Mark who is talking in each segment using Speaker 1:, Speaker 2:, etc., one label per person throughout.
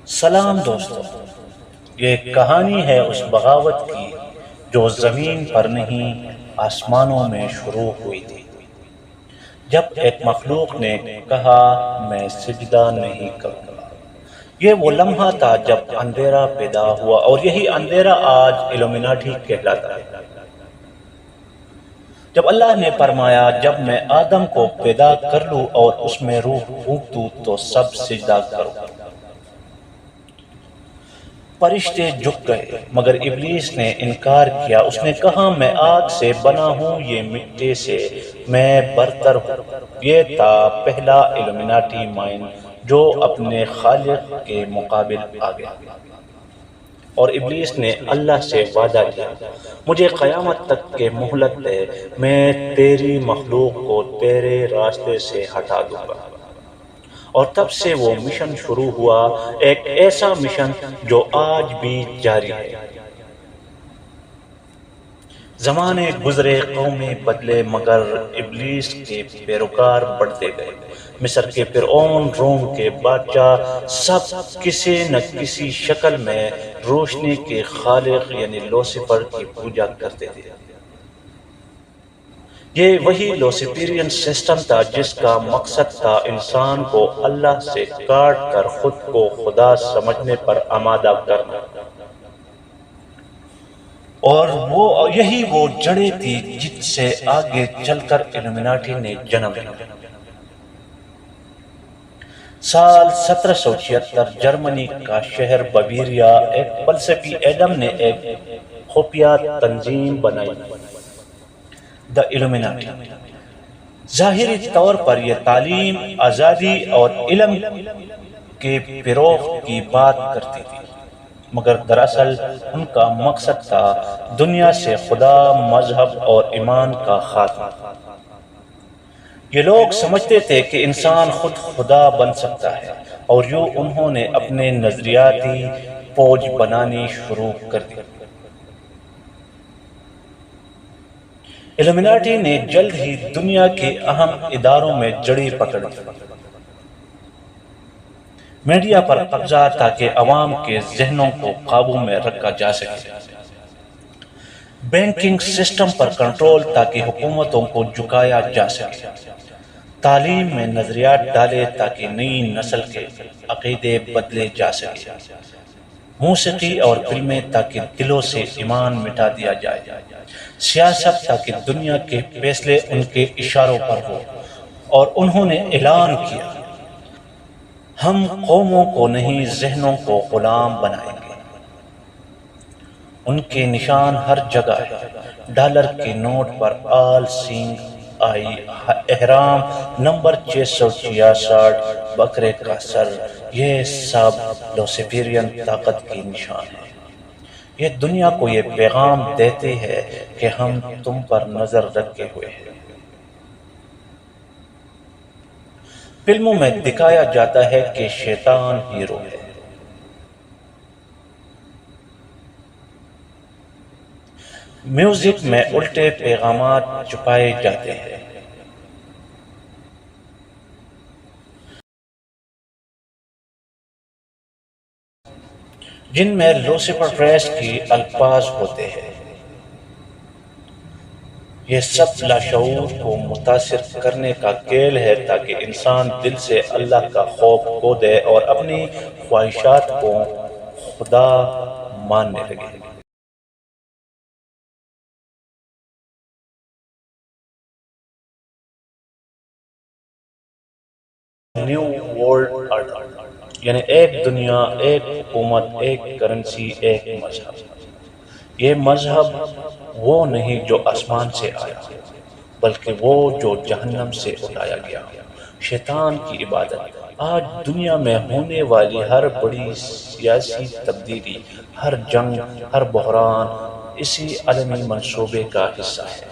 Speaker 1: سلام دوستو، یہ کہانی ہے اس بغاوت کی جو زمین پر نہیں آسمانوں میں شروع ہوئی تھی، جب ایک مخلوق نے کہا میں سجدہ نہیں کروں گا۔ یہ وہ لمحہ تھا جب اندھیرا پیدا ہوا، اور یہی اندھیرا آج ایلومیناٹی کہلاتا ہے۔ جب اللہ نے فرمایا جب میں آدم کو پیدا کر لوں اور اس میں روح پھونک دوں تو سب سجدہ کرو، فرشتے جھک گئے، مگر ابلیس نے انکار کیا۔ اس نے کہا میں آگ سے بنا ہوں، یہ مٹی سے، میں برتر ہوں۔ یہ تھا پہلا ایلومیناٹی مائنڈ جو اپنے خالق کے مقابل آ گیا، اور ابلیس نے اللہ سے وعدہ کیا مجھے قیامت تک کے مہلت دے، میں تیری مخلوق کو تیرے راستے سے ہٹا دوں گا۔ اور تب سے وہ مشن شروع ہوا، ایک ایسا مشن جو آج بھی جاری ہے۔ زمانے گزرے، قومیں بدلے، مگر ابلیس کے پیروکار بڑھتے گئے۔ مصر کے فرعون، روم کے بادشاہ، سب کسی نہ کسی شکل میں روشنی کے خالق یعنی لوسیفر کی پوجا کرتے تھے۔ یہ وہی لوسیفیرین سسٹم تھا جس کا مقصد تھا انسان کو اللہ سے کاٹ کر خود کو خدا سمجھنے پر آمادہ کرنا، اور یہی وہ جڑیں تھی جن سے آگے چل کر ایلومیناٹی نے جنم لیا۔ سال 1776 جرمنی کا شہر بویریا، ایک فلسفی ایڈم نے ایک خفیہ تنظیم بنائی، دا ایلومیناٹی۔ ظاہری طور پر یہ تعلیم، آزادی اور علم کے فروغ کی بات کرتی تھی، مگر دراصل ان کا مقصد تھا دنیا سے خدا، مذہب اور ایمان کا خاتمہ۔ یہ لوگ سمجھتے تھے کہ انسان خود خدا بن سکتا ہے، اور یوں انہوں نے اپنے نظریاتی فوج بنانی شروع کر دی۔ ایلومیناٹی نے جلد ہی دنیا کے اہم اداروں میں جڑی پکڑ لی۔ میڈیا پر قبضہ تاکہ عوام کے ذہنوں کو قابو میں رکھا جا سکے، بینکنگ سسٹم پر کنٹرول تاکہ حکومتوں کو جھکایا جا سکے، تعلیم میں نظریات ڈالے تاکہ نئی نسل کے عقیدے بدلے جا سکے، موسیقی اور فلمیں تاکہ دلوں سے ایمان مٹا دیا جائے، سیاست تاکہ دنیا کے فیصلے ان کے اشاروں پر ہو۔ اور انہوں نے اعلان کیا ہم قوموں کو نہیں ذہنوں کو غلام بنائیں گے۔ ان کے نشان ہر جگہ ہے، ڈالر کے نوٹ پر آل سینگ آئی، احرام نمبر 666، بکرے کا سر، یہ سب لوسیفیرین طاقت کی نشان ہے۔ یہ دنیا کو یہ پیغام دیتے ہیں کہ ہم تم پر نظر رکھے ہوئے ہیں۔ فلموں میں دکھایا جاتا ہے کہ شیطان ہیرو ہے، میوزک میں الٹے پیغامات چھپائے جاتے ہیں، جن میں لوسیفر ریس کی الفاظ ہوتے ہیں۔ یہ سب لاشعور کو متاثر کرنے کا کھیل ہے تاکہ انسان دل سے اللہ کا خوف کھو دے اور اپنی خواہشات کو خدا ماننے لگے۔ نیو ورلڈ آرڈر یعنی ایک دنیا، ایک حکومت، ایک کرنسی، ایک مذہب۔ یہ مذہب وہ نہیں جو آسمان سے آیا، بلکہ وہ جو جہنم سے اٹھایا گیا، شیطان کی عبادت۔ آج دنیا میں ہونے والی ہر بڑی سیاسی تبدیلی، ہر جنگ، ہر بحران اسی عالمی منصوبے کا حصہ ہے۔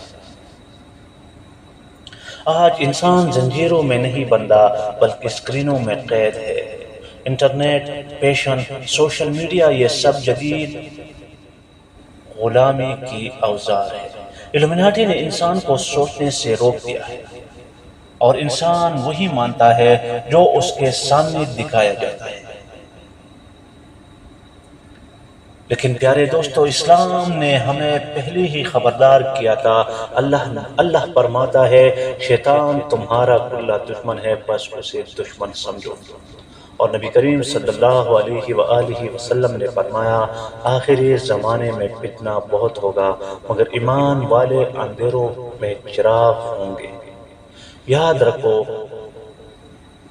Speaker 1: آج انسان زنجیروں میں نہیں بندہ بلکہ اسکرینوں میں قید ہے۔ انٹرنیٹ، فیشن، سوشل میڈیا، یہ سب جدید غلامی کی اوزار ہے۔ ایلومیناٹی نے انسان کو سوچنے سے روک دیا ہے، اور انسان وہی مانتا ہے جو اس کے سامنے دکھایا جاتا ہے۔ لیکن پیارے دوستو، اسلام نے ہمیں پہلے ہی خبردار کیا تھا۔ اللہ فرماتا ہے شیطان تمہارا کھلا دشمن ہے، بس اسے دشمن سمجھو۔ اور نبی کریم صلی اللہ علیہ وآلہ وسلم نے فرمایا آخری زمانے میں فتنہ بہت ہوگا مگر ایمان والے اندھیروں میں چراغ ہوں گے۔ یاد رکھو،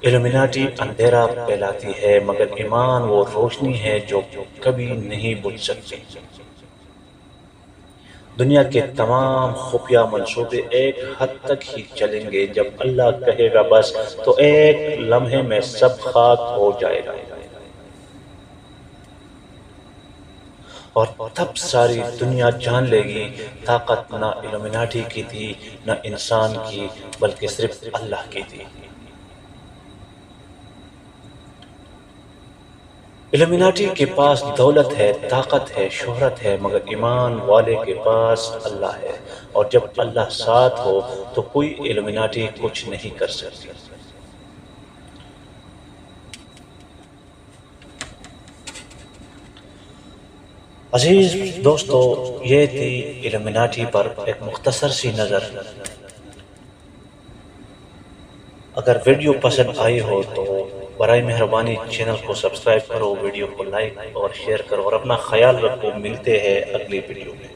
Speaker 1: الومناٹی اندھیرا پھیلاتی ہے مگر ایمان وہ روشنی ہے جو کبھی نہیں بجھ سکتی۔ دنیا کے تمام خفیہ منصوبے ایک حد تک ہی چلیں گے، جب اللہ کہے گا بس تو ایک لمحے میں سب خاک ہو جائے گا، اور تب ساری دنیا جان لے گی طاقت نہ الومناٹی کی تھی نہ انسان کی، بلکہ صرف اللہ کی تھی۔ الومناٹی کے پاس دولت ہے، طاقت ہے، شہرت ہے، مگر ایمان والے کے پاس اللہ ہے، اور جب اللہ ساتھ ہو تو کوئی الومناٹی کچھ نہیں کر سکتی۔ عزیز دوستو، یہ تھی الومناٹی پر ایک مختصر سی نظر۔ اگر ویڈیو پسند آئی ہو تو برائے مہربانی چینل کو سبسکرائب کرو، ویڈیو کو لائک اور شیئر کرو، اور اپنا خیال رکھو۔ ملتے ہیں اگلی ویڈیو میں۔